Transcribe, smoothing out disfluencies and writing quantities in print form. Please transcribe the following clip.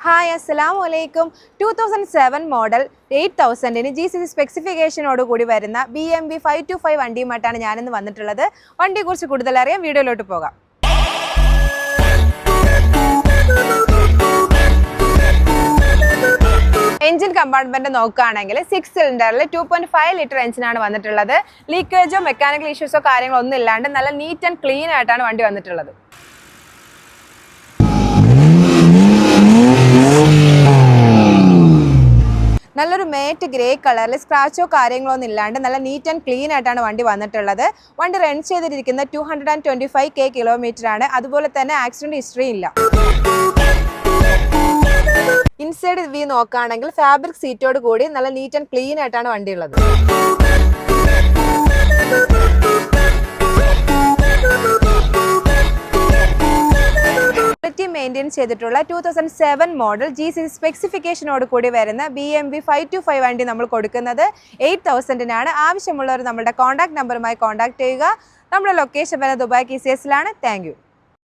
Hi അസ്സലാമു അലൈക്കും 2007 model 8000 GCC സ്പെസിഫിക്കേഷനോട് കൂടി വരുന്ന BMW 525 വണ്ടിയുമായിട്ടാണ് ഞാനിന്ന് വന്നിട്ടുള്ളത്. വണ്ടിയെക്കുറിച്ച് കൂടുതൽ അറിയാൻ വീഡിയോയിലോട്ട് പോകാം. എഞ്ചിൻ കമ്പാർട്ട്മെന്റ് നോക്കുകയാണെങ്കിൽ 6 സിലിണ്ടറിൽ 2.5 ലിറ്റർ എഞ്ചിനാണ് വന്നിട്ടുള്ളത്. ലീക്കേജോ മെക്കാനിക്കൽ ഇഷ്യൂസോ കാര്യങ്ങളോ ഒന്നും ഇല്ലാണ്ട് നല്ല നീറ്റ് ആൻഡ് ക്ലീൻ ആയിട്ടാണ് വണ്ടി വന്നിട്ടുള്ളത്. നല്ലൊരു മേറ്റ് ഗ്രേ കളറിൽ സ്ക്രാച്ചോ കാര്യങ്ങളോ ഒന്നും ഇല്ലാണ്ട് നല്ല നീറ്റ് ആൻഡ് ക്ലീൻ ആയിട്ടാണ് വണ്ടി വന്നിട്ടുള്ളത്. വണ്ടി റൺ ചെയ്തിരിക്കുന്ന 225K കിലോമീറ്റർ ആണ്. അതുപോലെ തന്നെ ആക്സിഡന്റ് ഹിസ്റ്ററി ഇല്ല. ഇൻസൈഡ് വ്യൂ നോക്കുകയാണെങ്കിൽ ഫാബ്രിക് സീറ്റോട് കൂടി നല്ല നീറ്റ് ആൻഡ് ക്ലീൻ ആയിട്ടാണ് വണ്ടി ഉള്ളത്. മെയിൻറ്റെയിൻ ചെയ്തിട്ടുള്ള 2007 മോഡൽ GCC സ്പെസിഫിക്കേഷനോട് കൂടി വരുന്ന BMW 525 വണ്ടി നമ്മൾ കൊടുക്കുന്നത് 8000-നാണ്. ആവശ്യമുള്ളവർ നമ്മുടെ കോൺടാക്ട് നമ്പറുമായി കോൺടാക്ട് ചെയ്യുക. നമ്മുടെ ലൊക്കേഷൻ വരുന്നത് ദുബായ് KCS-ലാണ്. Thank you.